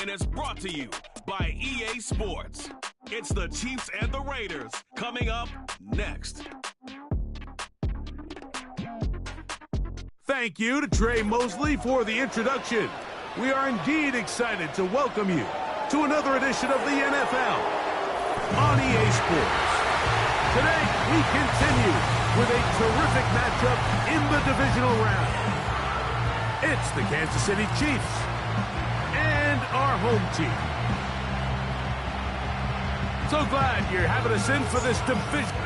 and is brought to you by EA Sports. It's the Chiefs and the Raiders coming up next. Thank you to Trey Mosley for the introduction. We are indeed excited to welcome you to another edition of the NFL on EA Sports. Today, we continue with a terrific matchup in the divisional round. It's the Kansas City Chiefs and our home team. So glad you're having us in for this division.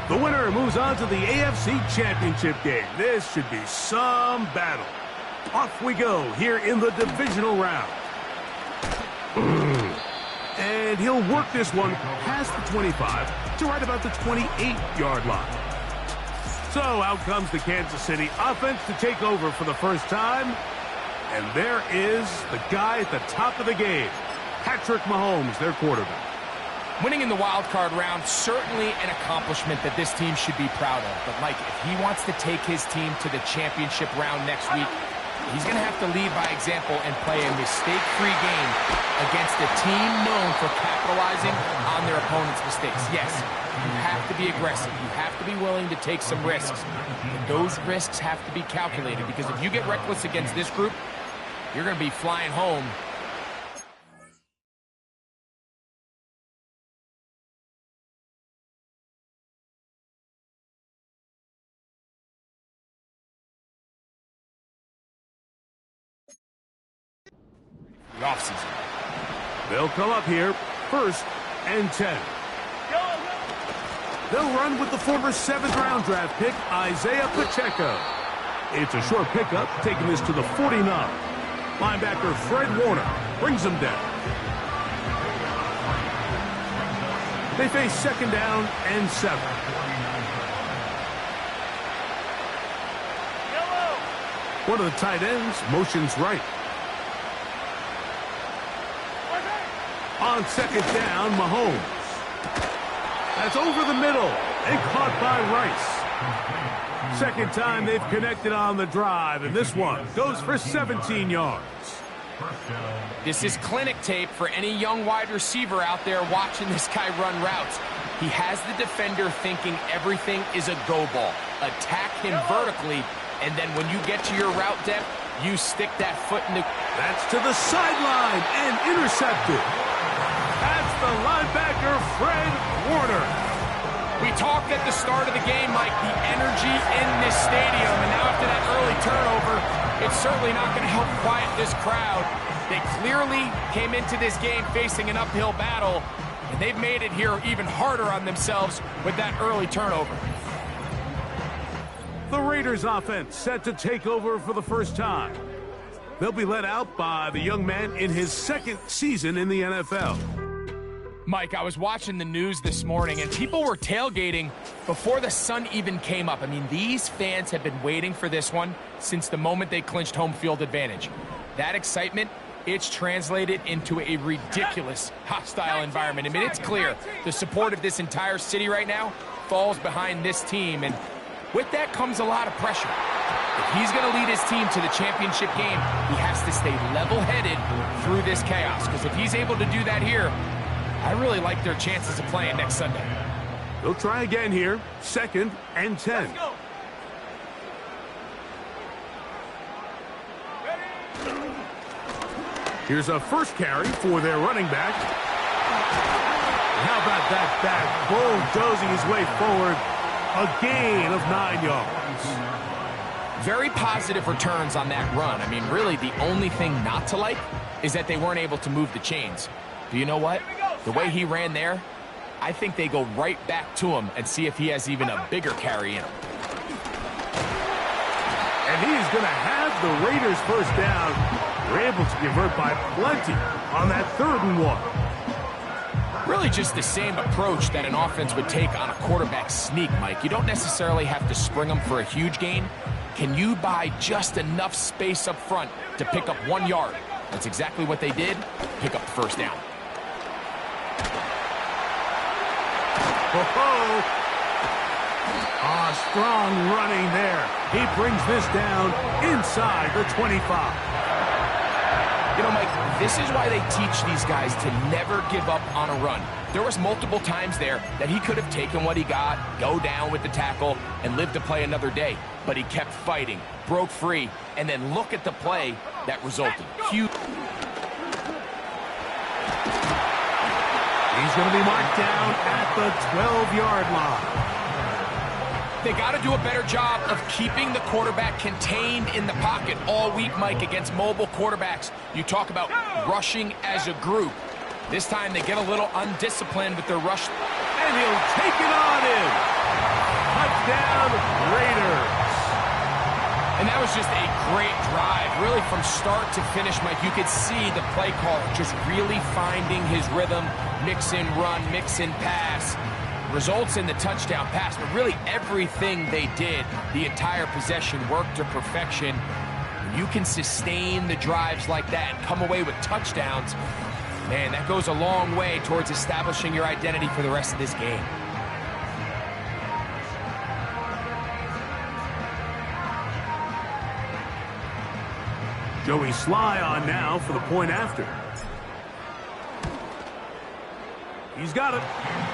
The winner moves on to the AFC Championship game. This should be some battle. Off we go here in the divisional round. And he'll work this one past the 25 to right about the 28-yard line. So out comes the Kansas City offense to take over for the first time. And there is the guy at the top of the game, Patrick Mahomes, their quarterback. Winning in the wild card round, certainly an accomplishment that this team should be proud of. But, Mike, if he wants to take his team to the championship round next week, he's going to have to lead by example and play a mistake-free game against a team known for capitalizing on their opponent's mistakes. Yes, you have to be aggressive. You have to be willing to take some risks. But those risks have to be calculated, because if you get reckless against this group, you're going to be flying home. The offseason. They'll come up here, 1st and 10. They'll run with the former 7th-round draft pick, Isaiah Pacheco. It's a short pickup, taking this to the 49. Linebacker Fred Warner brings them down. They face 2nd down and 7. One of the tight ends motions right. On 2nd down, Mahomes. That's over the middle and caught by Rice. 2nd time they've connected on the drive, and this one goes for 17 yards. This is clinic tape for any young wide receiver out there watching this guy run routes. He has the defender thinking everything is a go ball. Attack him vertically, and then when you get to your route depth, you stick that foot in the... That's to the sideline and intercepted. That's the linebacker, Fred Warner. We talked at the start of the game, Mike, the energy in this stadium, and now after that early turnover, it's certainly not going to help quiet this crowd. They clearly came into this game facing an uphill battle, and they've made it here even harder on themselves with that early turnover. The Raiders offense set to take over for the first time. They'll be led out by the young man in his 2nd season in the NFL. Mike, I was watching the news this morning, and people were tailgating before the sun even came up. I mean, these fans have been waiting for this one since the moment they clinched home field advantage. That excitement, it's translated into a ridiculous hostile environment. I mean, it's clear the support of this entire city right now falls behind this team, and with that comes a lot of pressure. If he's going to lead his team to the championship game, he has to stay level-headed through this chaos, because if he's able to do that here, I really like their chances of playing next Sunday. They'll try again here, 2nd and 10. Here's a first carry for their running back. How about that back bulldozing his way forward? A gain of 9 yards. Very positive returns on that run. I mean, really, the only thing not to like is that they weren't able to move the chains. But you know what? The way he ran there, I think they go right back to him and see if he has even a bigger carry in him. And he is going to have the Raiders first down. They're able to convert by plenty on that 3rd and 1. Really just the same approach that an offense would take on a quarterback sneak, Mike. You don't necessarily have to spring them for a huge gain. Can you buy just enough space up front to pick up 1 yard? That's exactly what they did. Pick up the first down. Strong running there. He brings this down inside the 25. You know, Mike, this is why they teach these guys to never give up on a run. There was multiple times there that he could have taken what he got, go down with the tackle, and live to play another day. But he kept fighting, broke free, and then look at the play that resulted. Huge. He's going to be marked down at the 12-yard line. They got to do a better job of keeping the quarterback contained in the pocket all week, Mike, against mobile quarterbacks. You talk about rushing as a group. This time they get a little undisciplined with their rush. And he'll take it on in. Touchdown, Raiders. And that was just a great drive, really from start to finish, Mike. You could see the play caller just really finding his rhythm, mix and run, mix and pass. Results in the touchdown pass, but really everything they did, the entire possession worked to perfection. When you can sustain the drives like that and come away with touchdowns, man, that goes a long way towards establishing your identity for the rest of this game. Joey Sly on now for the point after. He's got it.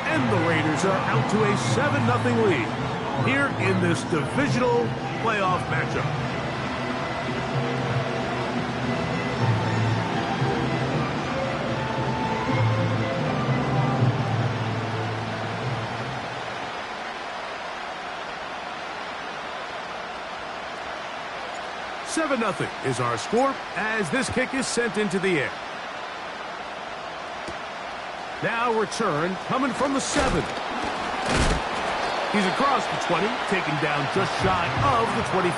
And the Raiders are out to a 7-0 lead here in this divisional playoff matchup. $7-0 is our score as this kick is sent into the air. Now return coming from the 7. He's across the 20, taken down just shy of the 25.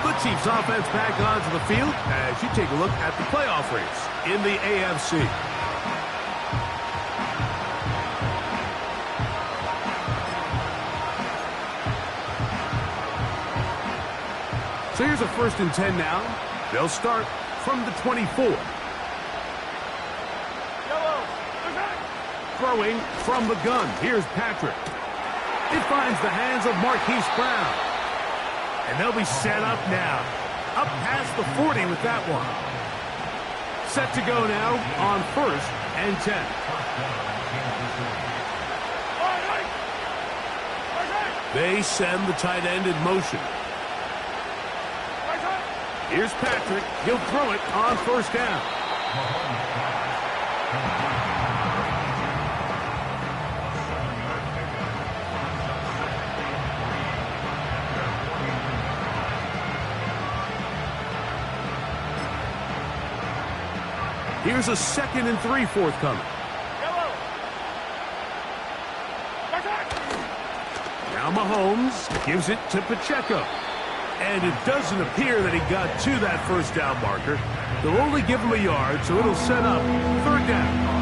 The Chiefs offense back onto the field as you take a look at the playoff race in the AFC. So here's a 1st and 10 now. They'll start from the 24. Throwing from the gun. Here's Patrick. It finds the hands of Marquise Brown. And they'll be set up now. Up past the 40 with that one. Set to go now on 1st and 10. They send the tight end in motion. Here's Patrick. He'll throw it on 1st down. Here's a 2nd and 3 forthcoming. Now Mahomes gives it to Pacheco. And it doesn't appear that he got to that 1st down marker. They'll only give him a yard, so it'll set up 3rd down.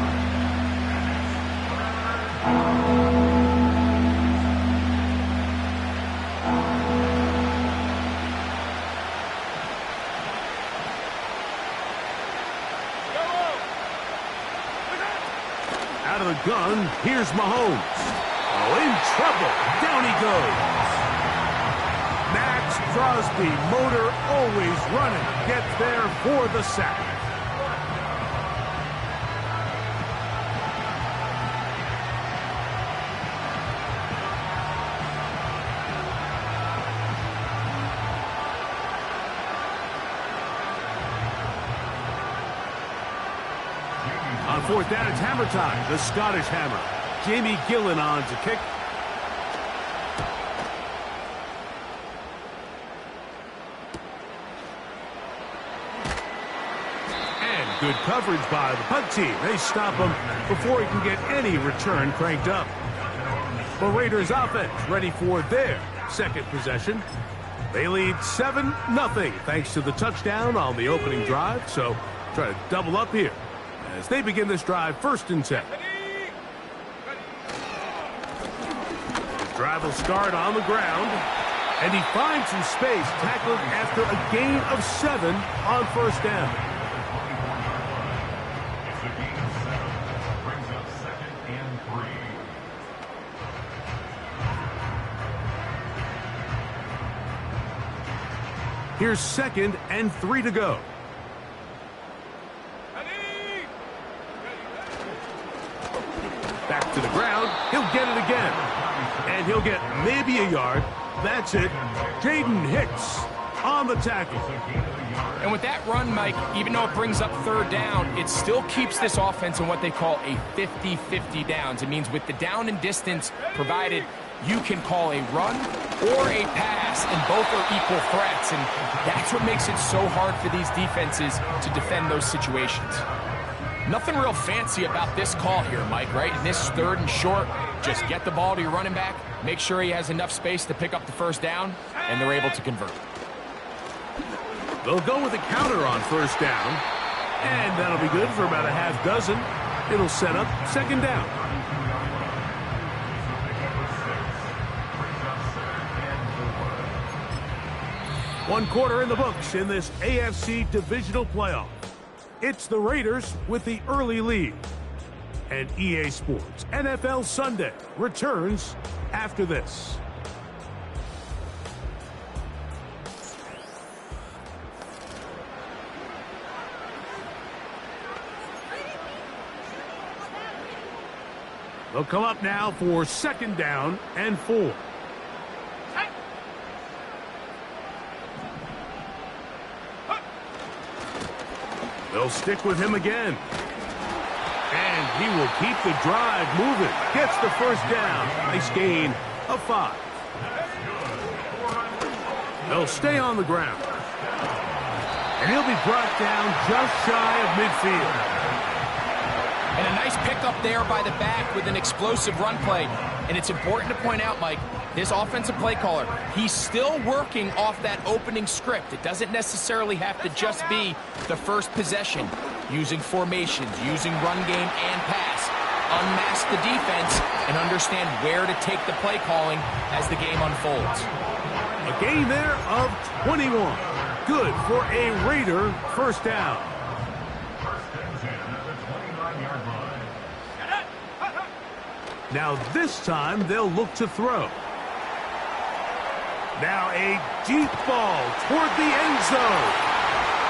Out of the gun, here's Mahomes. Oh, in trouble. Down he goes. Max Crosby, motor always running, gets there for the sack. On 4th down, it's hammer time. The Scottish Hammer. Jamie Gillen on to kick. Good coverage by the punt team. They stop him before he can get any return cranked up. The Raiders offense ready for their second possession. They lead 7-0 thanks to the touchdown on the opening drive. So try to double up here as they begin this drive 1st and 10. The drive will start on the ground. And he finds some space, tackled after a gain of 7 on 1st down. Brings up 2nd and 3. Here's 2nd and 3 to go. Back to the ground. He'll get it again. And he'll get maybe a yard. That's it. Jaden Hicks on the tackle. And with that run, Mike, even though it brings up 3rd down, it still keeps this offense in what they call a 50-50 downs. It means with the down and distance provided, you can call a run or a pass, and both are equal threats. And that's what makes it so hard for these defenses to defend those situations. Nothing real fancy about this call here, Mike, right? In this 3rd and short, just get the ball to your running back, make sure he has enough space to pick up the 1st down, and they're able to convert. They'll go with a counter on 1st down, and that'll be good for about a half dozen. It'll set up 2nd down. One quarter in the books in this AFC divisional playoff. It's the Raiders with the early lead. And EA Sports NFL Sunday returns after this. They'll come up now for 2nd down and 4. They'll stick with him again. And he will keep the drive moving. Gets the 1st down. Nice gain of 5. They'll stay on the ground. And he'll be brought down just shy of midfield. And a nice pickup there by the back with an explosive run play. And it's important to point out, Mike, this offensive play caller, he's still working off that opening script. It doesn't necessarily have to just be the first possession. Using formations, using run game and pass. Unmask the defense and understand where to take the play calling as the game unfolds. A gain there of 21. Good for a Raider 1st down. Now this time they'll look to throw. Now a deep ball toward the end zone.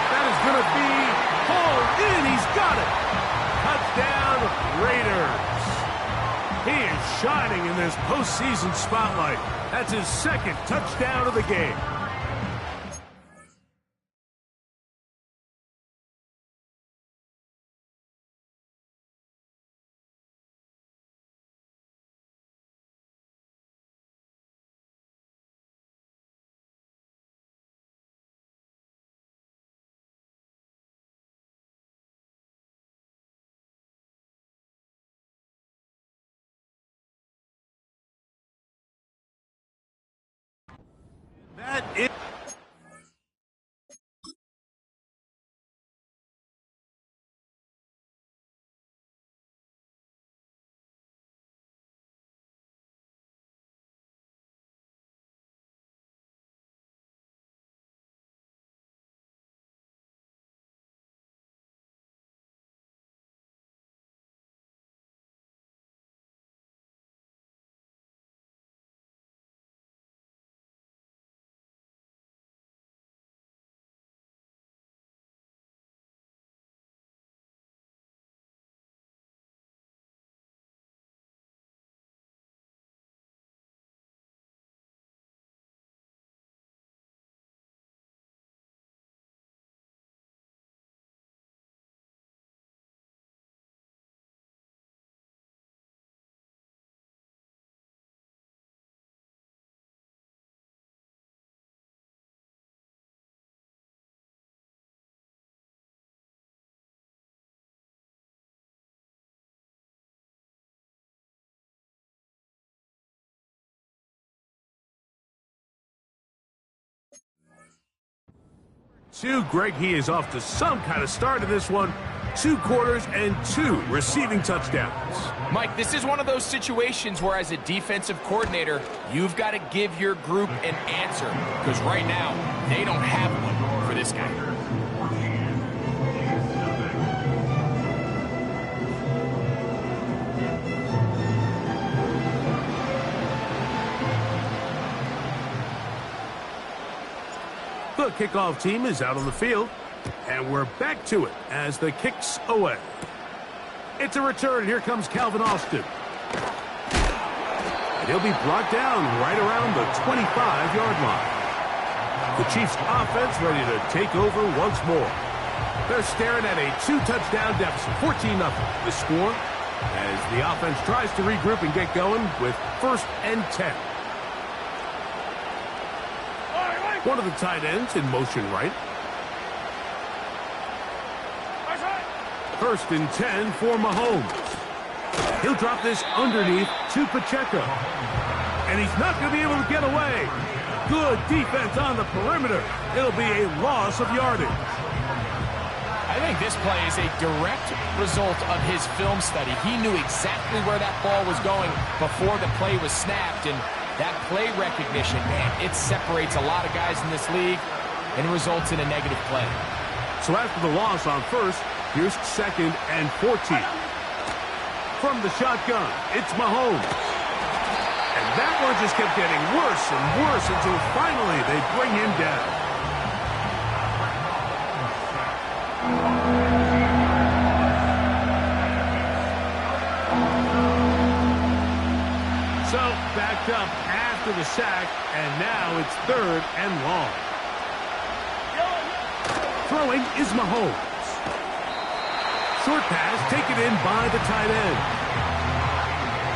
That is going to be hauled in. He's got it. Touchdown, Raiders. He is shining in this postseason spotlight. That's his 2nd touchdown of the game. That is Greg, he is off to some kind of start in this one. 2 quarters and 2 receiving touchdowns. Mike, this is one of those situations where as a defensive coordinator, you've got to give your group an answer. Because right now, they don't have one for this guy. The kickoff team is out on the field, and we're back to it as the kick's away. It's a return. Here comes Calvin Austin. And he'll be brought down right around the 25-yard line. The Chiefs' offense ready to take over once more. They're staring at a 2-touchdown deficit, 14-0. The score as the offense tries to regroup and get going with 1st and 10. One of the tight ends in motion right. 1st and 10 for Mahomes. He'll drop this underneath to Pacheco. And he's not going to be able to get away. Good defense on the perimeter. It'll be a loss of yardage. I think this play is a direct result of his film study. He knew exactly where that ball was going before the play was snapped. And that play recognition, man, it separates a lot of guys in this league and results in a negative play. So after the loss on 1st, here's 2nd and 14. From the shotgun, it's Mahomes. And that one just kept getting worse and worse until finally they bring him down. So backed up after the sack, and now it's 3rd and long. Throwing is Mahomes. Short pass taken in by the tight end.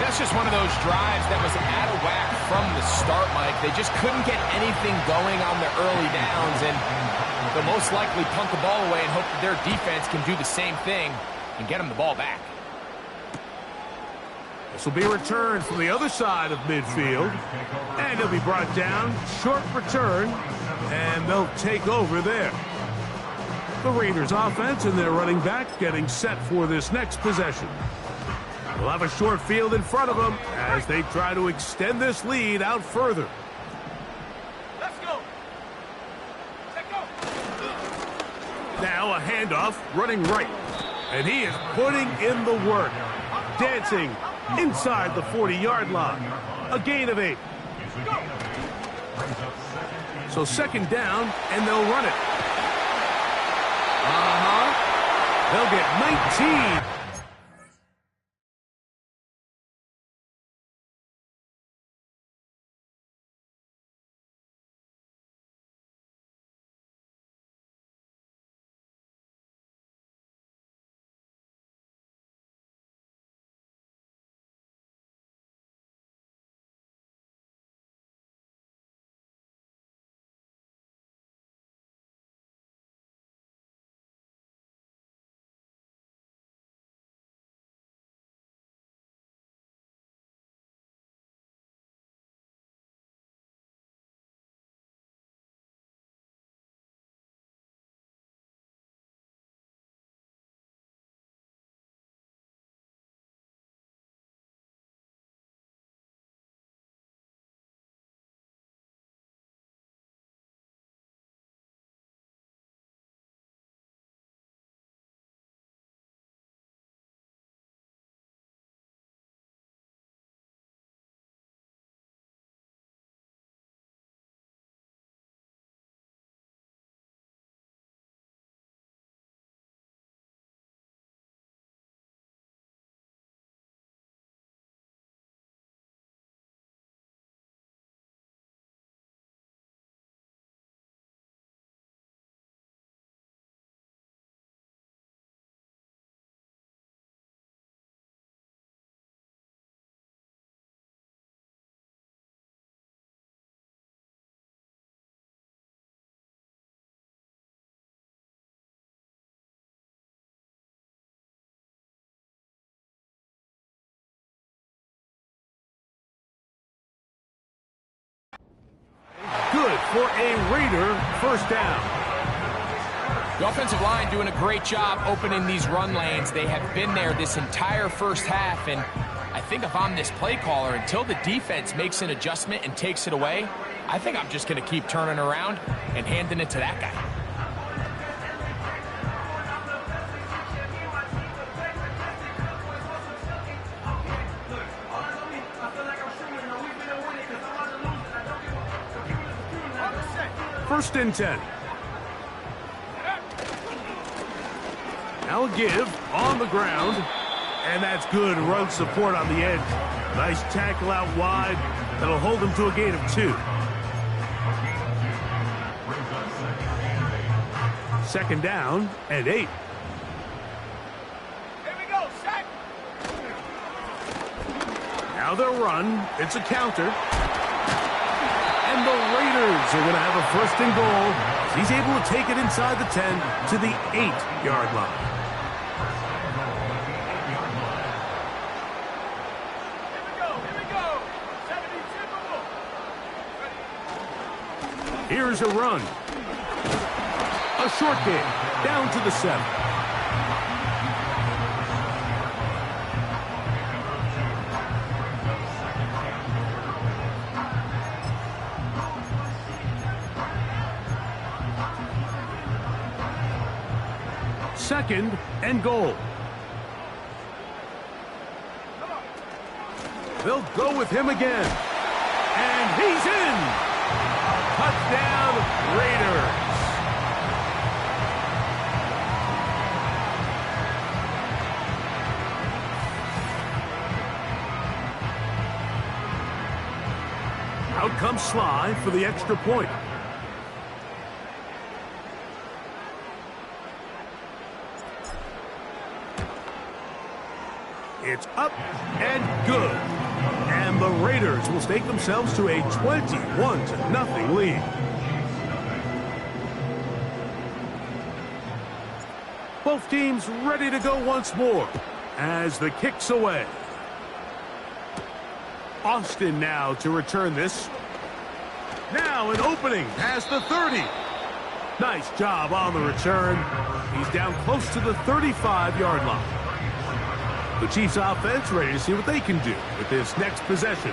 That's just one of those drives that was out of whack from the start, Mike. They just couldn't get anything going on the early downs, and they'll most likely punt the ball away and hope that their defense can do the same thing and get them the ball back. This will be a return from the other side of midfield, and he'll be brought down. Short return, and they'll take over there. The Raiders offense and their running back getting set for this next possession. They'll have a short field in front of them as they try to extend this lead out further. Let's go. Let's go. Now a handoff running right. And he is putting in the work. Dancing inside the 40-yard line. A gain of 8. So 2nd down, and they'll run it. They'll get 19. Good for a Raider 1st down. The offensive line doing a great job opening these run lanes. They have been there this entire first half, and I think if I'm this play caller, until the defense makes an adjustment and takes it away, I think I'm just going to keep turning around and handing it to that guy. First and 10. Now a give on the ground, and that's good run support on the edge. Nice tackle out wide. That'll hold him to a gain of 2. Second down and 8. Here we go, sack. Now they'll run. It's a counter. And the Raiders are going to have a first and goal. He's able to take it inside the 10 to the 8-yard line. Here's a run. A short gain, down to the 7. Second and goal. They'll go with him again. And he's in. Touchdown, Raiders. Out comes Sly for the extra point. It's up and good. And the Raiders will stake themselves to a 21-0 lead. Both teams ready to go once more as the kick's away. Austin now to return this. Now an opening past the 30. Nice job on the return. He's down close to the 35-yard line. The Chiefs offense ready to see what they can do with this next possession.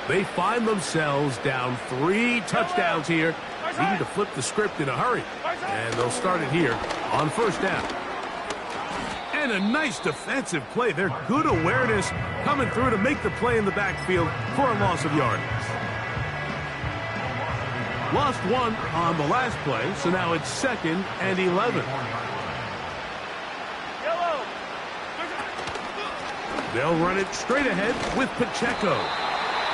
They find themselves down 3 touchdowns here, needing to flip the script in a hurry. And they'll start it here on first down. And a nice defensive play. They're good awareness coming through to make the play in the backfield for a loss of yardage. Lost 1 on the last play, so now it's 2nd and 11. They'll run it straight ahead with Pacheco.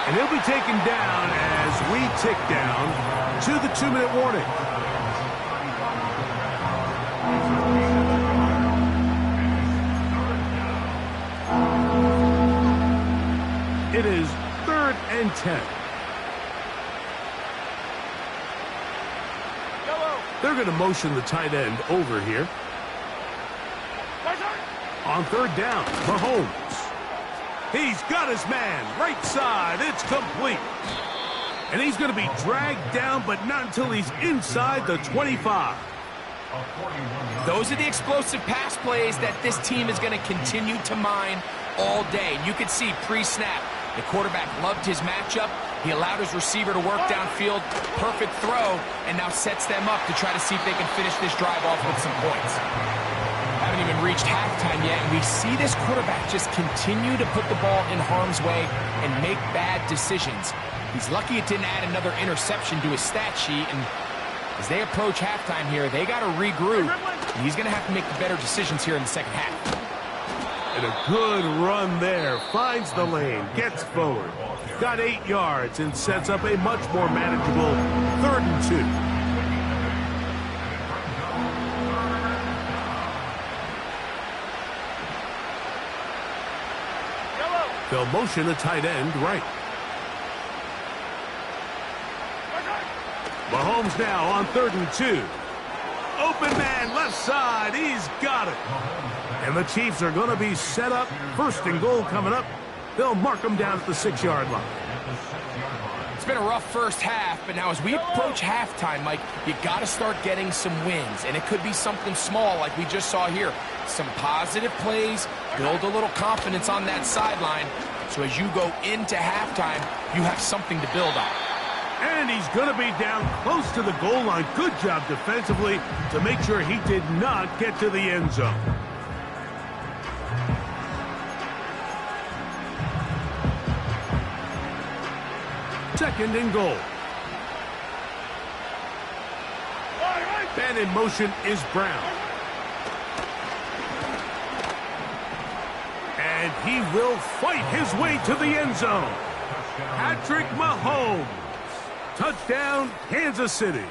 And he'll be taken down as we tick down to the 2-minute warning. It is 3rd and 10. They're going to motion the tight end over here. On 3rd down, Mahomes. He's got his man, right side, it's complete. And he's going to be dragged down, but not until he's inside the 25. Those are the explosive pass plays that this team is going to continue to mine all day. And you could see pre-snap, the quarterback loved his matchup. He allowed his receiver to work downfield, perfect throw, and now sets them up to try to see if they can finish this drive off with some points. Haven't even reached halftime yet, and we see this quarterback just continue to put the ball in harm's way and make bad decisions. He's lucky it didn't add another interception to his stat sheet, and as they approach halftime here, they got to regroup, and he's going to have to make the better decisions here in the second half. And a good run there. Finds the lane, gets forward. Got 8 yards and sets up a much more manageable 3rd and 2. They'll motion a tight end right. Mahomes now on 3rd and 2. Open man left side. He's got it. And the Chiefs are going to be set up. 1st and goal coming up. They'll mark them down at the 6-yard line. been a rough first half, but now as we approach halftime, Mike, you got to start getting some wins, and it could be something small like we just saw here. Some positive plays, build a little confidence on that sideline, so as you go into halftime, you have something to build on. And he's going to be down close to the goal line. Good job defensively to make sure he did not get to the end zone. Second and goal. And in motion is Brown. And he will fight his way to the end zone. Patrick Mahomes. Touchdown, Kansas City.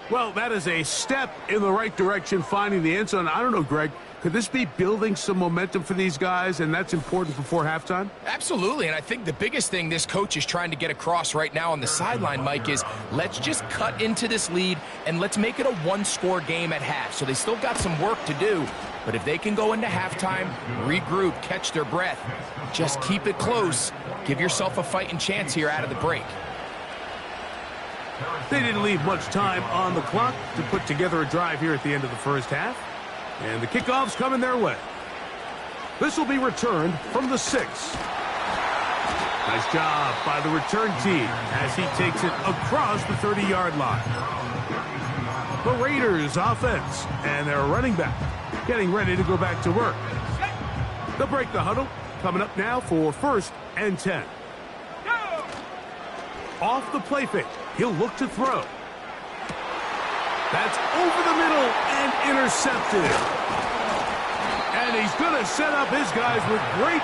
Well, that is a step in the right direction, finding the end zone. I don't know, Greg. Could this be building some momentum for these guys, and that's important before halftime? Absolutely, and I think the biggest thing this coach is trying to get across right now on the sideline, Mike, is let's just cut into this lead, and let's make it a one-score game at half. So they still got some work to do, but if they can go into halftime, regroup, catch their breath, just keep it close, give yourself a fighting chance here out of the break. They didn't leave much time on the clock to put together a drive here at the end of the first half. And the kickoff's coming their way. This will be returned from the 6. Nice job by the return team as he takes it across the 30-yard line. The Raiders offense and their running back getting ready to go back to work. They'll break the huddle. Coming up now for 1st and 10. Off the play fake. He'll look to throw. That's over the middle and intercepted. And he's going to set up his guys with great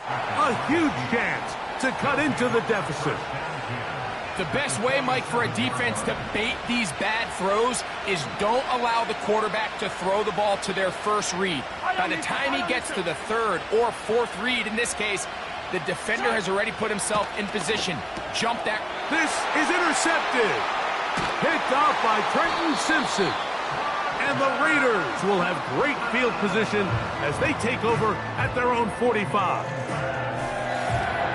A huge chance to cut into the deficit. The best way, Mike, for a defense to bait these bad throws is don't allow the quarterback to throw the ball to their first read. By the time he gets to the third or fourth read, in this case, the defender has already put himself in position. Jump that. This is intercepted. Picked off by Trenton Simpson. And the Raiders will have great field position as they take over at their own 45.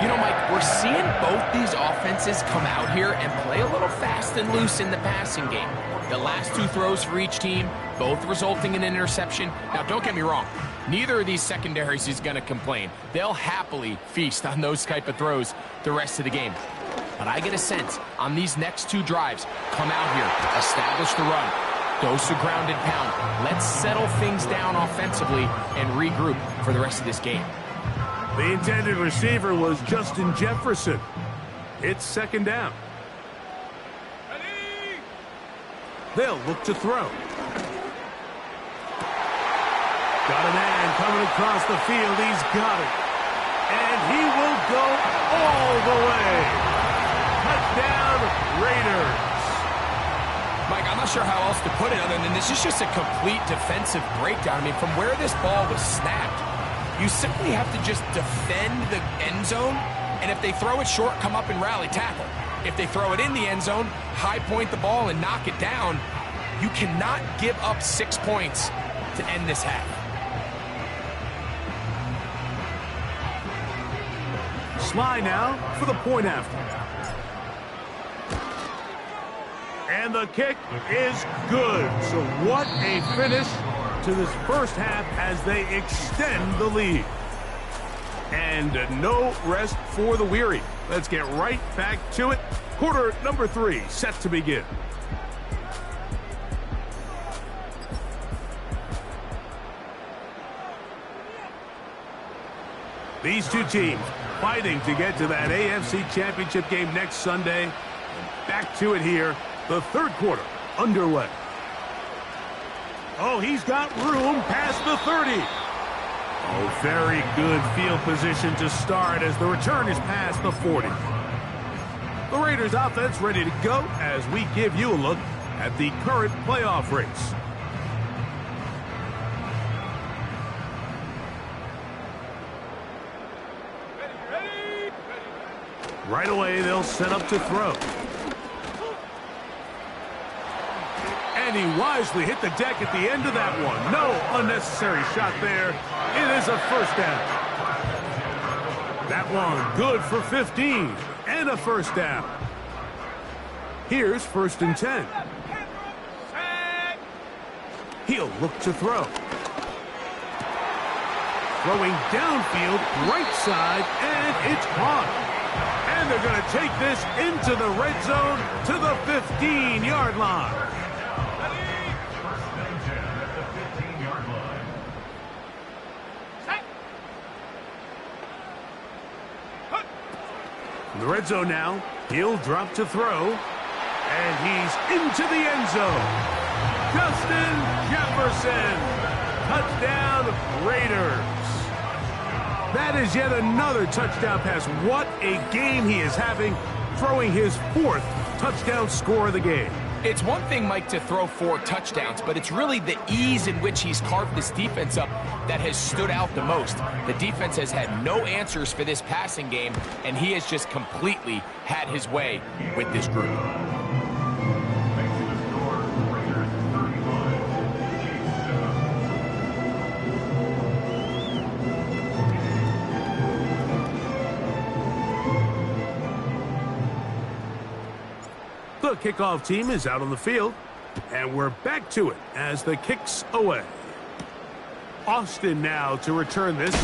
You know, Mike, we're seeing both these offenses come out here and play a little fast and loose in the passing game. The last two throws for each team, both resulting in an interception. Now, don't get me wrong. Neither of these secondaries is going to complain. They'll happily feast on those type of throws the rest of the game. But I get a sense on these next two drives, come out here, establish the run, dose of ground and pound. Let's settle things down offensively and regroup for the rest of this game. The intended receiver was Justin Jefferson. It's second down. They'll look to throw. Got a man coming across the field. He's got it. And he will go all the way. Touchdown, Raiders. Mike, I'm not sure how else to put it other than this is just a complete defensive breakdown. I mean, from where this ball was snapped, you simply have to just defend the end zone, and if they throw it short, come up and rally tackle. If they throw it in the end zone, high point the ball and knock it down. You cannot give up 6 points to end this half. Sly now for the point after. And the kick is good. So what a finish to this first half as they extend the lead. And no rest for the weary. Let's get right back to it. Quarter number 3 set to begin. These two teams fighting to get to that AFC Championship game next Sunday. Back to it here. The third quarter underway. Oh, he's got room past the 30. Oh, very good field position to start as the return is past the 40. The Raiders offense ready to go as we give you a look at the current playoff race. Right away, they'll set up to throw. And he wisely hit the deck at the end of that one. No unnecessary shot there. It is a first down. That one good for 15 and a first down. Here's 1st and 10. He'll look to throw. Throwing downfield, right side, and it's caught. And they're going to take this into the red zone to the 15-yard line. In the red zone now, he'll drop to throw. And he's into the end zone. Justin Jefferson. Touchdown, Raiders. That is yet another touchdown pass. What a game he is having, throwing his 4th touchdown score of the game. It's one thing, Mike, to throw 4 touchdowns, but it's really the ease in which he's carved this defense up that has stood out the most. The defense has had no answers for this passing game, and he has just completely had his way with this group. The kickoff team is out on the field, and we're back to it as the kick's away. Austin now to return this.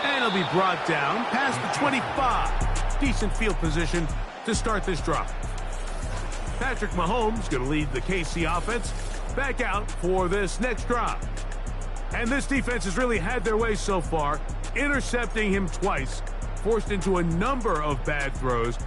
And it'll be brought down past the 25. Decent field position to start this drive. Patrick Mahomes going to lead the KC offense back out for this next drive. And this defense has really had their way so far, intercepting him twice, forced into a number of bad throws.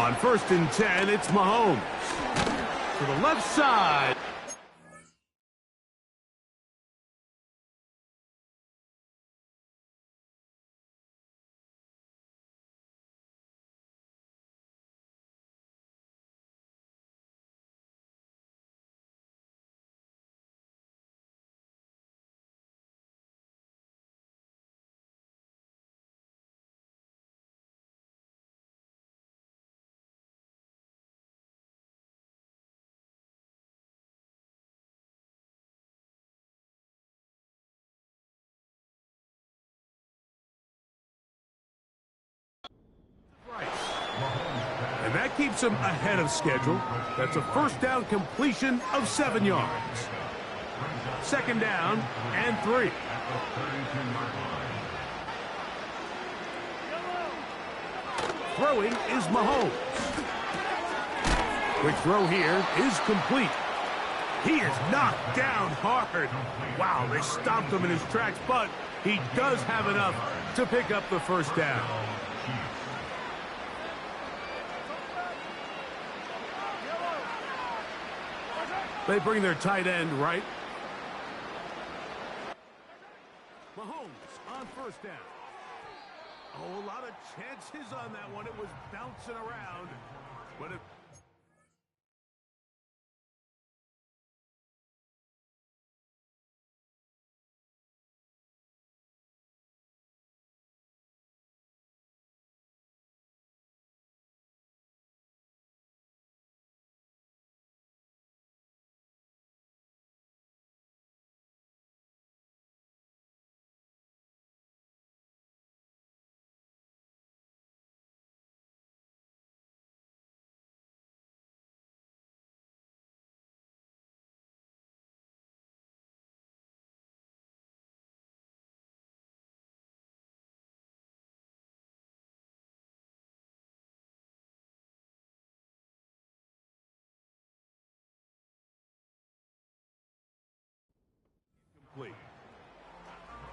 On 1st and 10, it's Mahomes. To the left side. And that keeps him ahead of schedule. That's a first down completion of 7 yards. 2nd down and 3. Throwing is Mahomes. Quick throw here is complete. He is knocked down hard. Wow, they stopped him in his tracks, but he does have enough to pick up the first down. They bring their tight end right. Mahomes on 1st down. Oh, a lot of chances on that one. It was bouncing around. But it...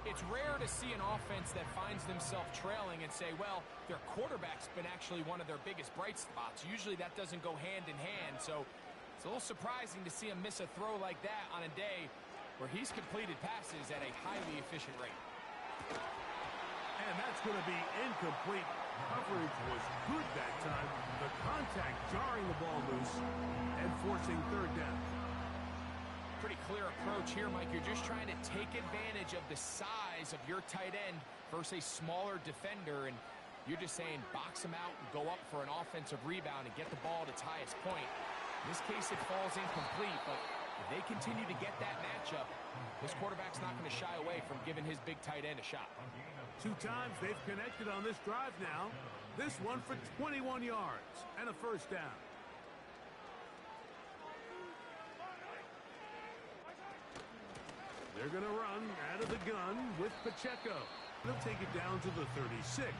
It's rare to see an offense that finds themselves trailing and say, well, their quarterback's been actually one of their biggest bright spots. Usually that doesn't go hand in hand, so it's a little surprising to see him miss a throw like that on a day where he's completed passes at a highly efficient rate. And that's going to be incomplete. Coverage was good that time. The contact jarring the ball loose and forcing 3rd down. Pretty clear approach here, Mike. You're just trying to take advantage of the size of your tight end versus a smaller defender, and you're just saying box him out and go up for an offensive rebound and get the ball at its highest point. In this case, it falls incomplete, but if they continue to get that matchup, this quarterback's not going to shy away from giving his big tight end a shot. 2 times they've connected on this drive now. This one for 21 yards and a 1st down. They're going to run out of the gun with Pacheco. They'll take it down to the 36.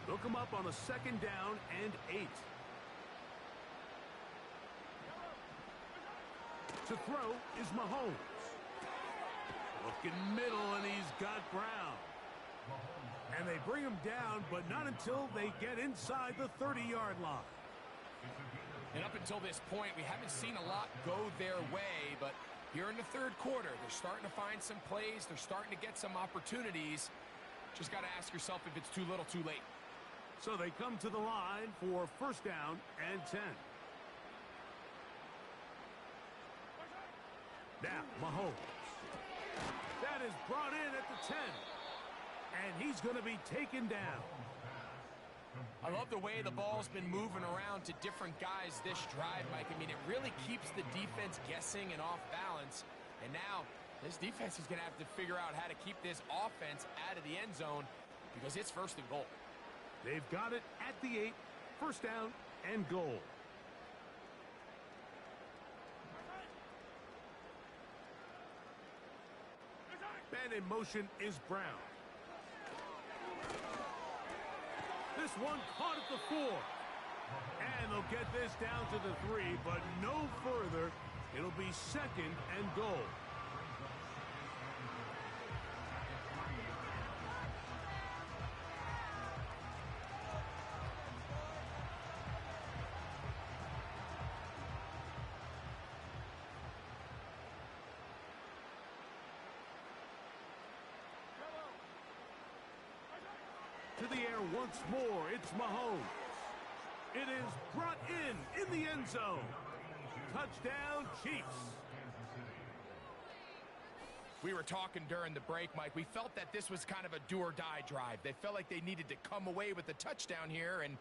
They'll come up on a 2nd down and 8. To throw is Mahomes. Looking middle, and he's got Brown. And they bring him down, but not until they get inside the 30-yard line. And up until this point, we haven't seen a lot go their way, but here in the 3rd quarter, they're starting to find some plays. They're starting to get some opportunities. Just got to ask yourself if it's too little, too late. So they come to the line for 1st down and 10. Now, Mahomes. That is brought in at the 10. And he's going to be taken down. I love the way the ball's been moving around to different guys this drive, Mike. I mean, it really keeps the defense guessing and off balance. And now, this defense is going to have to figure out how to keep this offense out of the end zone because it's 1st and goal. They've got it at the 8. 1st down and goal. Man in motion is Brown. This one caught at the 4. And they'll get this down to the 3, but no further. It'll be 2nd and goal. To the air once more, it's Mahomes. It is brought in the end zone. Touchdown, Chiefs. We were talking during the break, Mike. We felt that this was kind of a do-or-die drive. They felt like they needed to come away with the touchdown here, and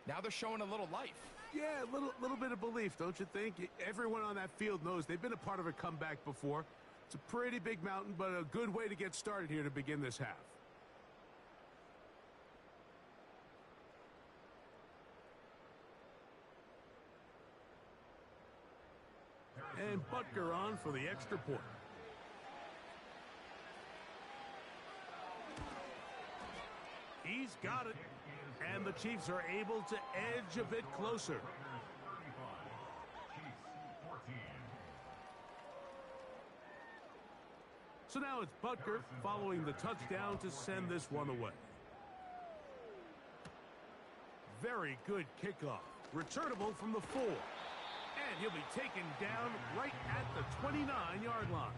now they're showing a little life. Yeah, a little bit of belief, don't you think? Everyone on that field knows they've been a part of a comeback before. It's a pretty big mountain, but a good way to get started here to begin this half. And Butker on for the extra point. He's got it. And the Chiefs are able to edge a bit closer. So now it's Butker following the touchdown to send this one away. Very good kickoff. Returnable from the 4. And he'll be taken down right at the 29-yard line.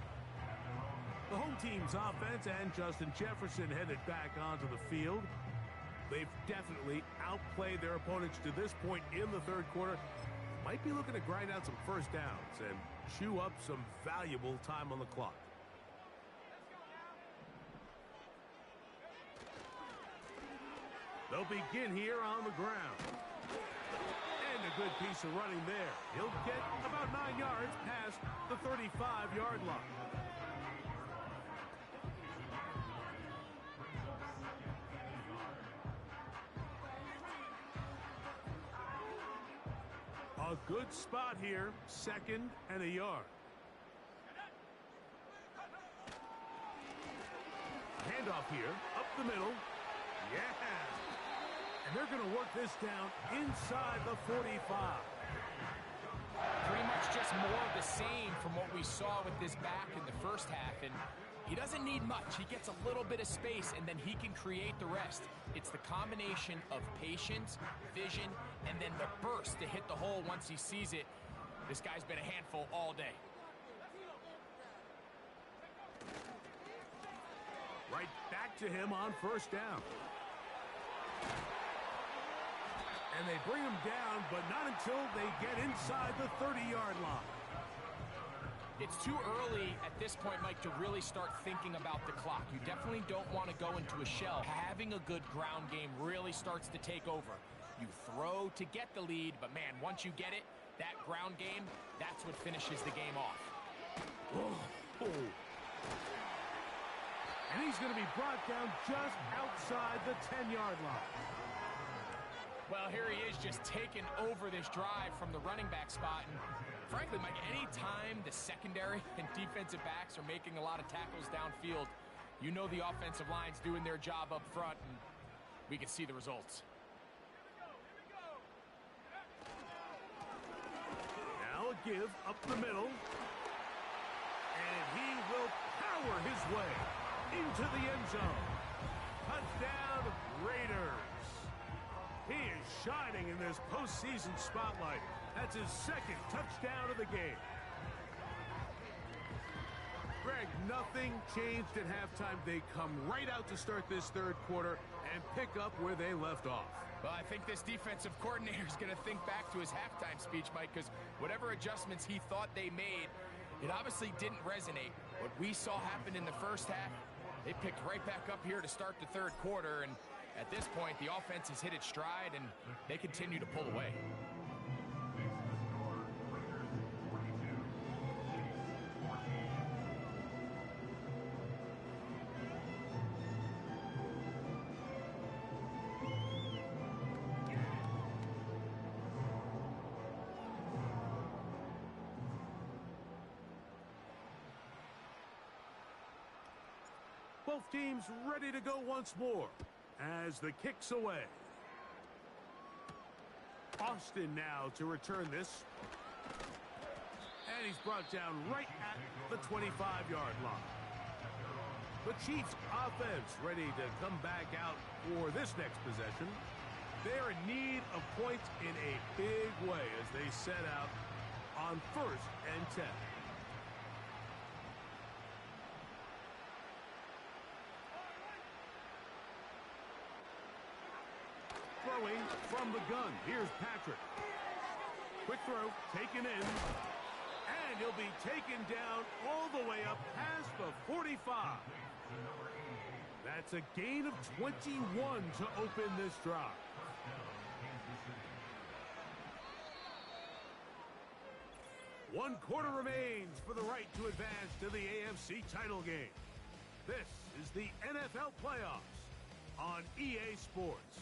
The home team's offense and Justin Jefferson headed back onto the field. They've definitely outplayed their opponents to this point in the third quarter. Might be looking to grind out some first downs and chew up some valuable time on the clock. They'll begin here on the ground. And a good piece of running there. He'll get about 9 yards past the 35-yard line. A good spot here, 2nd and a yard. Handoff here, up the middle. Yeah! And they're going to work this down inside the 45. Pretty much just more of the same from what we saw with this back in the first half. And he doesn't need much. He gets a little bit of space, and then he can create the rest. It's the combination of patience, vision, and then the burst to hit the hole once he sees it. This guy's been a handful all day. Right back to him on first down. And they bring him down, but not until they get inside the 30-yard line. It's too early at this point, Mike, to really start thinking about the clock. You definitely don't want to go into a shell. Having a good ground game really starts to take over. You throw to get the lead, but man, once you get it, that ground game, that's what finishes the game off. Oh. And he's going to be brought down just outside the 10-yard line. Well, here he is just taking over this drive from the running back spot. And frankly, Mike, any time the secondary and defensive backs are making a lot of tackles downfield, you know the offensive line's doing their job up front, and we can see the results. Now a give up the middle. And he will power his way into the end zone. Touchdown, Raiders. He is shining in this postseason spotlight. That's his 2nd touchdown of the game. Greg, nothing changed at halftime. They come right out to start this third quarter and pick up where they left off. Well, I think this defensive coordinator is going to think back to his halftime speech, Mike, because whatever adjustments he thought they made, it obviously didn't resonate. What we saw happen in the first half, they picked right back up here to start the third quarter, and at this point, the offense has hit its stride, and they continue to pull away. Both teams ready to go once more as the kick's away. Austin now to return this. And he's brought down right at the 25-yard line. The Chiefs offense ready to come back out for this next possession. They're in need of points in a big way as they set out on 1st and 10. Throwing from the gun. Here's Patrick. Quick throw, taken in. And he'll be taken down all the way up past the 45. That's a gain of 21 to open this drive. One quarter remains for the right to advance to the AFC title game. This is the NFL playoffs on EA Sports.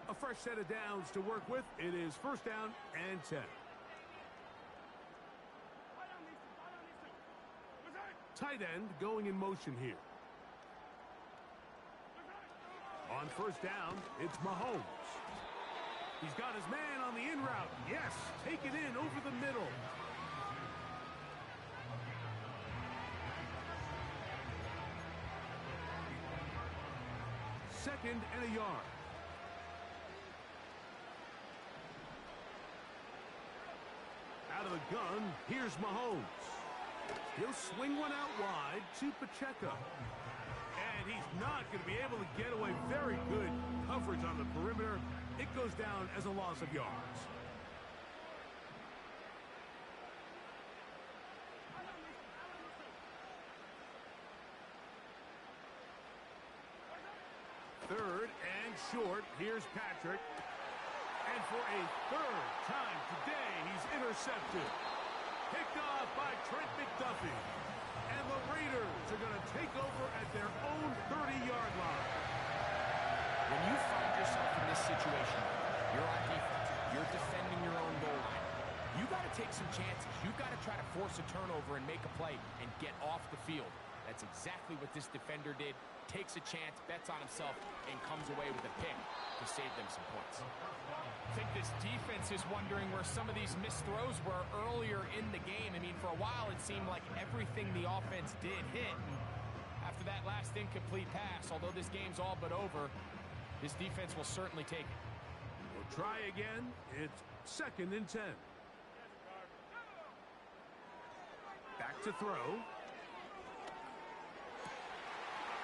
A fresh set of downs to work with. It is 1st down and 10. Tight end going in motion here. On 1st down, it's Mahomes. He's got his man on the in route. Yes, take it in over the middle. Second and a yard. Out of the gun, here's Mahomes. He'll swing one out wide to Pacheco. And he's not going to be able to get away. Very good coverage on the perimeter. It goes down as a loss of yards. Third and short. Here's Patrick. And for a 3rd time today, he's intercepted. Picked off by Trent McDuffie. And the Raiders are going to take over at their own 30-yard line. When you find yourself in this situation, you're on defense. You're defending your own goal line. You got to take some chances. You got to try to force a turnover and make a play and get off the field. That's exactly what this defender did. Takes a chance, bets on himself, and comes away with a pick to save them some points. I think this defense is wondering where some of these missed throws were earlier in the game. I mean, for a while, it seemed like everything the offense did hit. And after that last incomplete pass, although this game's all but over, this defense will certainly take it. We'll try again. It's 2nd and 10. Back to throw.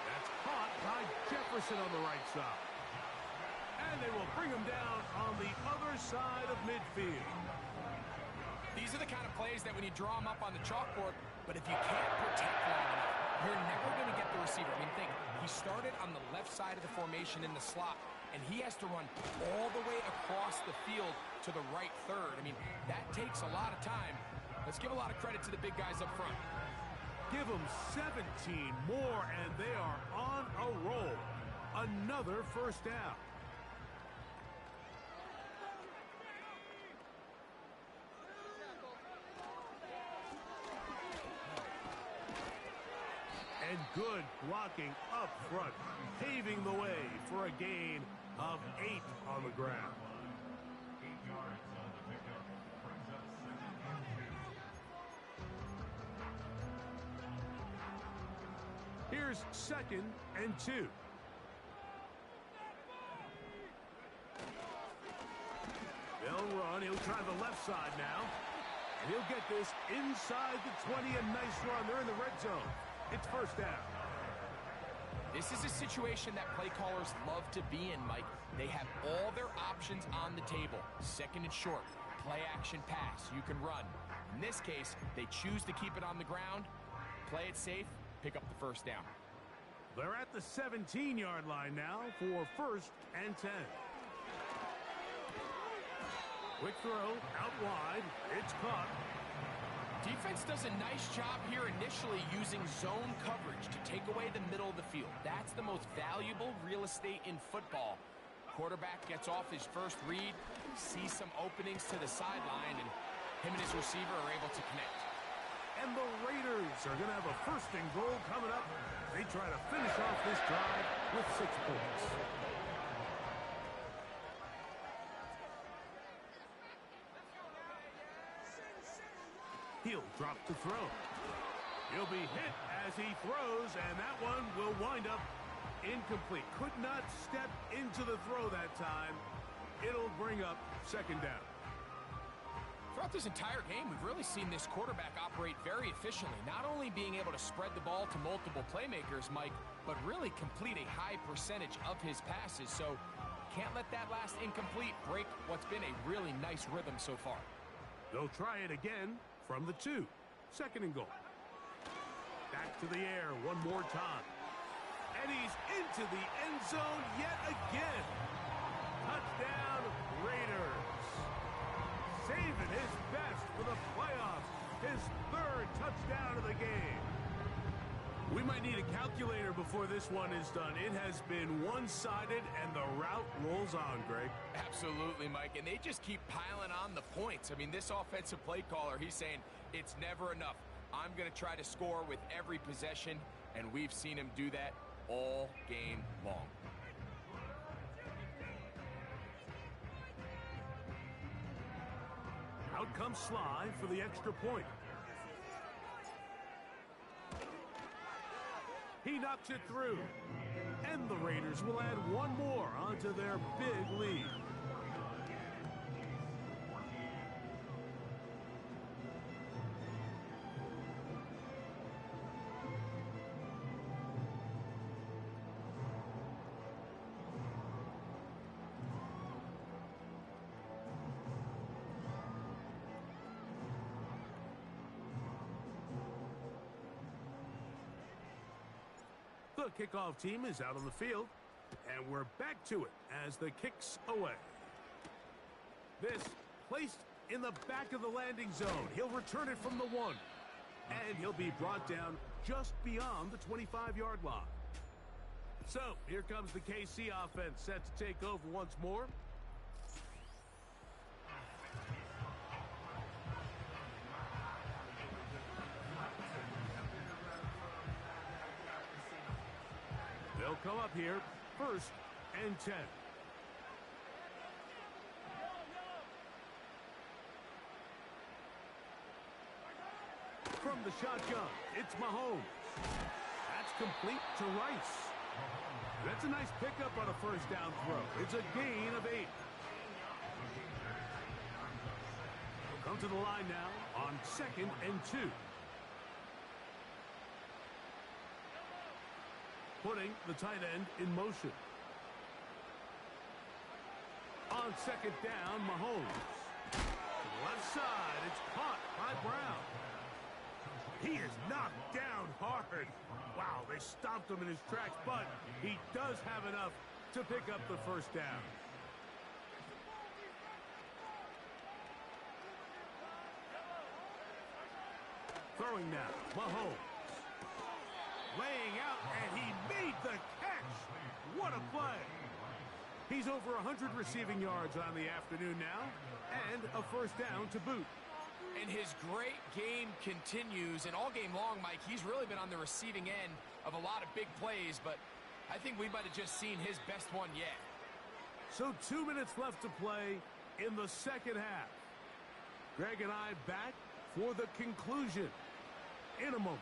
That's caught by Jefferson on the right side. And they will bring him down on the other side of midfield. These are the kind of plays that when you draw them up on the chalkboard, but if you can't protect long enough, you're never going to get the receiver. I mean, think, he started on the left side of the formation in the slot, and he has to run all the way across the field to the right third. I mean, that takes a lot of time. Let's give a lot of credit to the big guys up front. Give them 17 more, and they are on a roll. Another 1st down. And good blocking up front, paving the way for a gain of 8 on the ground. 8 yards on the pickup. Brings up 2nd and 2. Here's 2nd and 2. They'll run. He'll try the left side now. And he'll get this inside the 20. A nice run. They're in the red zone. It's 1st down. This is a situation that play callers love to be in, Mike. They have all their options on the table. 2nd and short, play action pass, you can run. In this case, they choose to keep it on the ground, play it safe, pick up the 1st down. They're at the 17-yard line now for 1st and 10. Quick throw, out wide, it's caught. Defense does a nice job here initially using zone coverage to take away the middle of the field. That's the most valuable real estate in football. Quarterback gets off his first read, sees some openings to the sideline, and him and his receiver are able to connect. And the Raiders are going to have a first and goal coming up. They try to finish off this drive with 6 points. He'll drop to throw. He'll be hit as he throws, and that one will wind up incomplete. Could not step into the throw that time. It'll bring up second down. Throughout this entire game, we've really seen this quarterback operate very efficiently, not only being able to spread the ball to multiple playmakers, Mike, but really complete a high percentage of his passes. So can't let that last incomplete break what's been a really nice rhythm so far. They'll try it again from the 2. Second and goal. Back to the air one more time. And he's into the end zone yet again. Touchdown, Raiders. Saving his best for the playoffs. His 3rd touchdown of the game. We might need a calculator before this one is done. It has been one-sided, and the route rolls on, Greg. Absolutely, Mike, and they just keep piling on the points. I mean, this offensive play caller, he's saying it's never enough. I'm going to try to score with every possession, and we've seen him do that all game long. Out comes Sly for the extra point. He knocks it through. And the Raiders will add one more onto their big lead. The kickoff team is out on the field, and we're back to it as the kick's away. This placed in the back of the landing zone. He'll return it from the 1, and he'll be brought down just beyond the 25-yard line. So here comes the KC offense set to take over once more. They'll come up here, 1st and 10. From the shotgun, it's Mahomes. That's complete to Rice. That's a nice pickup on a first down throw. It's a gain of 8. We'll come to the line now on 2nd and 2. Putting the tight end in motion. On 2nd down, Mahomes. To the left side, it's caught by Brown. He is knocked down hard. Wow, they stopped him in his tracks, but he does have enough to pick up the first down. Throwing now, Mahomes. Laying out, and he made the catch. What a play. He's over 100 receiving yards on the afternoon now, and a first down to boot. And his great game continues, and all game long, Mike, he's really been on the receiving end of a lot of big plays, but I think we might have just seen his best one yet. So 2 minutes left to play in the second half. Greg and I back for the conclusion in a moment.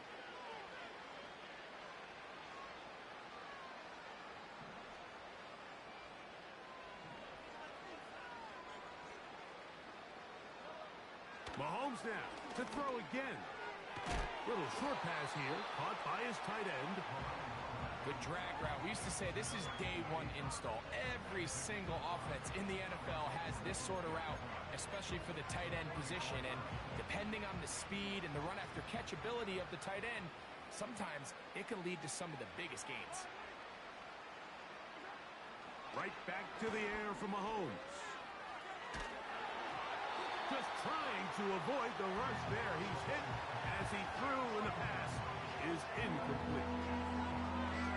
Mahomes now to throw again. Little short pass here, caught by his tight end. Good drag route. We used to say this is day 1 install. Every single offense in the NFL has this sort of route, especially for the tight end position. And depending on the speed and the run after catch ability of the tight end, sometimes it can lead to some of the biggest gains. Right back to the air for Mahomes. Just trying to avoid the rush there. He's hit as he threw, and the pass is incomplete.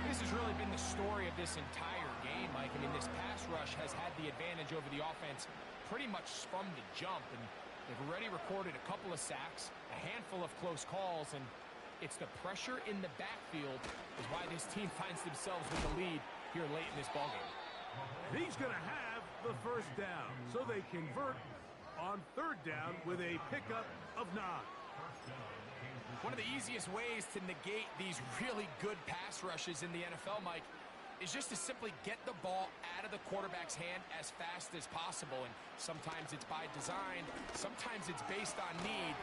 This has really been the story of this entire game, Mike. I mean, this pass rush has had the advantage over the offense pretty much from the jump, and they've already recorded a couple of sacks, a handful of close calls, and it's the pressure in the backfield is why this team finds themselves with the lead here late in this ballgame. He's going to have the first down, so they convert on third down with a pickup of 9. One of the easiest ways to negate these really good pass rushes in the NFL, Mike, is just to simply get the ball out of the quarterback's hand as fast as possible. And sometimes it's by design, sometimes it's based on need.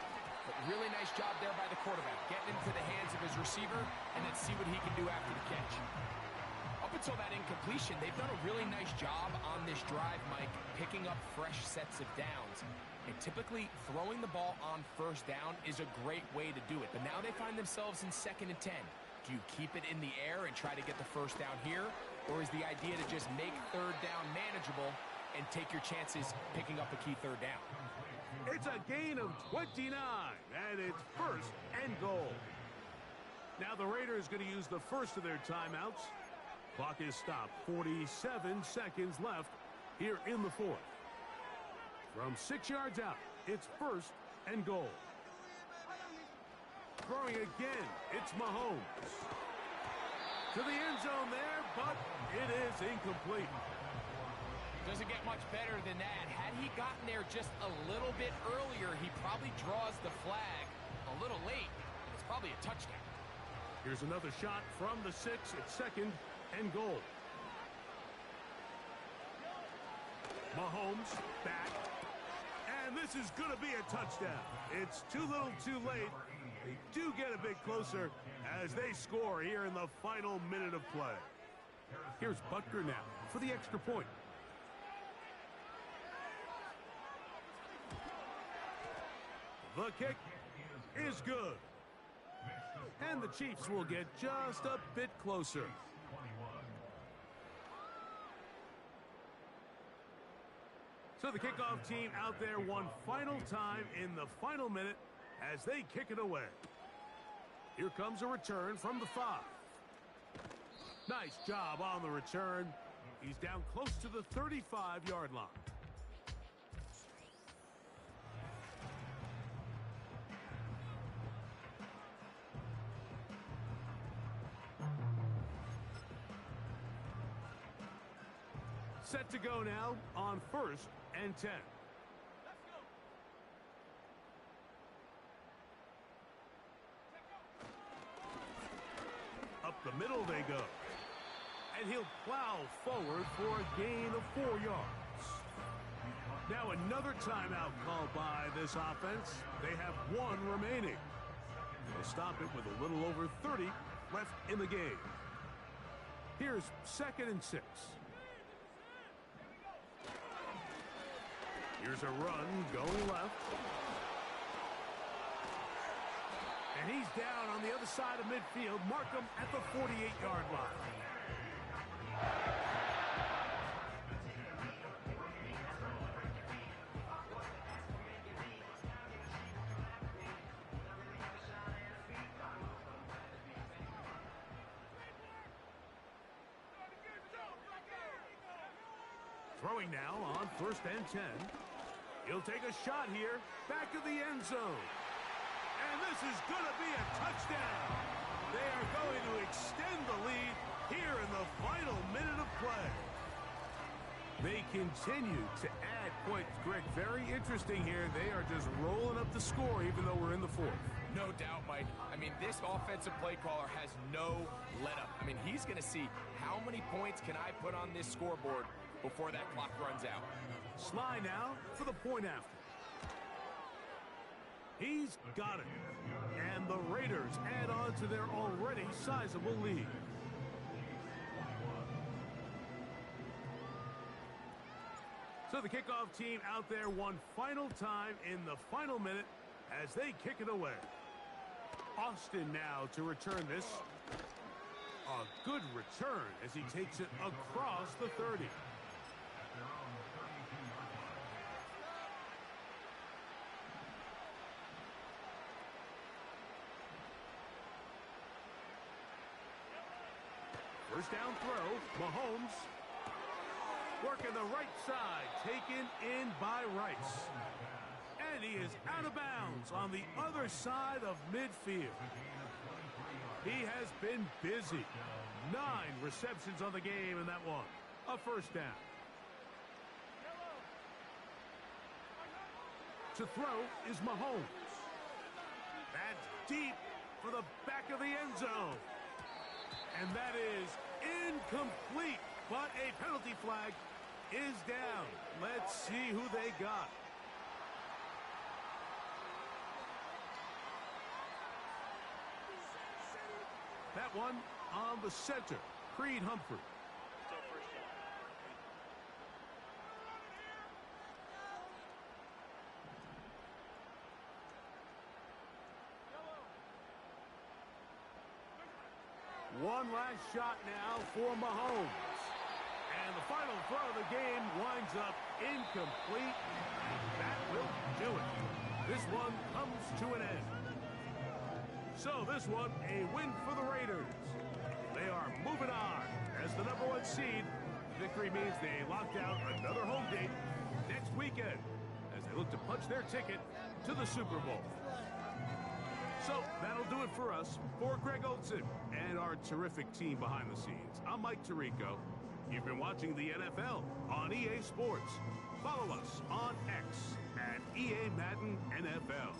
But really nice job there by the quarterback, getting into the hands of his receiver, and then see what he can do after the catch. Up until that incompletion, they've done a really nice job on this drive, Mike, picking up fresh sets of downs. And typically, throwing the ball on first down is a great way to do it. But now they find themselves in 2nd and 10. Do you keep it in the air and try to get the first down here? Or is the idea to just make third down manageable and take your chances picking up a key third down? It's a gain of 29, and it's 1st and goal. Now the Raiders going to use the first of their timeouts. Clock is stopped. 47 seconds left here in the 4th. From 6 yards out, it's 1st and goal. Throwing again, it's Mahomes. To the end zone there, but it is incomplete. Doesn't get much better than that. Had he gotten there just a little bit earlier, he probably draws the flag a little late. It's probably a touchdown. Here's another shot from the 6. It's 2nd and goal. Mahomes back. And this is going to be a touchdown. It's too little too late. They do get a bit closer as they score here in the final minute of play. Here's Butker now for the extra point. The kick is good. And the Chiefs will get just a bit closer. So the kickoff team out there one final time in the final minute as they kick it away. Here comes a return from the 5. Nice job on the return. He's down close to the 35-yard line. Set to go now on 1st and 10. Up the middle they go. And he'll plow forward for a gain of 4 yards. Now another timeout called by this offense. They have 1 remaining. They'll stop it with a little over 30 left in the game. Here's 2nd and 6. Here's a run going left. And he's down on the other side of midfield. Mark him at the 48-yard line. Throwing now on 1st and 10. He'll take a shot here, back of the end zone. And this is going to be a touchdown. They are going to extend the lead here in the final minute of play. They continue to add points. Greg, very interesting here. They are just rolling up the score even though we're in the 4th. No doubt, Mike. I mean, this offensive play caller has no let-up. I mean, he's going to see how many points can I put on this scoreboard before that clock runs out. Sly now for the point after. He's got it. And the Raiders add on to their already sizable lead. So the kickoff team out there one final time in the final minute as they kick it away. Austin now to return this. A good return as he takes it across the 30. First down throw, Mahomes, Working the right side, taken in by Rice. And he is out of bounds on the other side of midfield. He has been busy. 9 receptions on the game in that one. A first down. To throw is Mahomes. That's deep for the back of the end zone. And that is incomplete. But a penalty flag is down. Let's see who they got. That one on the center, Creed Humphrey. One last shot now for Mahomes. And the final throw of the game winds up incomplete. That will do it. This one comes to an end. So this one, a win for the Raiders. They are moving on as the #1 seed. Victory means they locked out another home date next weekend as they look to punch their ticket to the Super Bowl. So that'll do it for us. For Greg Olsen and our terrific team behind the scenes, I'm Mike Tirico. You've been watching the NFL on EA Sports. Follow us on X at EA Madden NFL.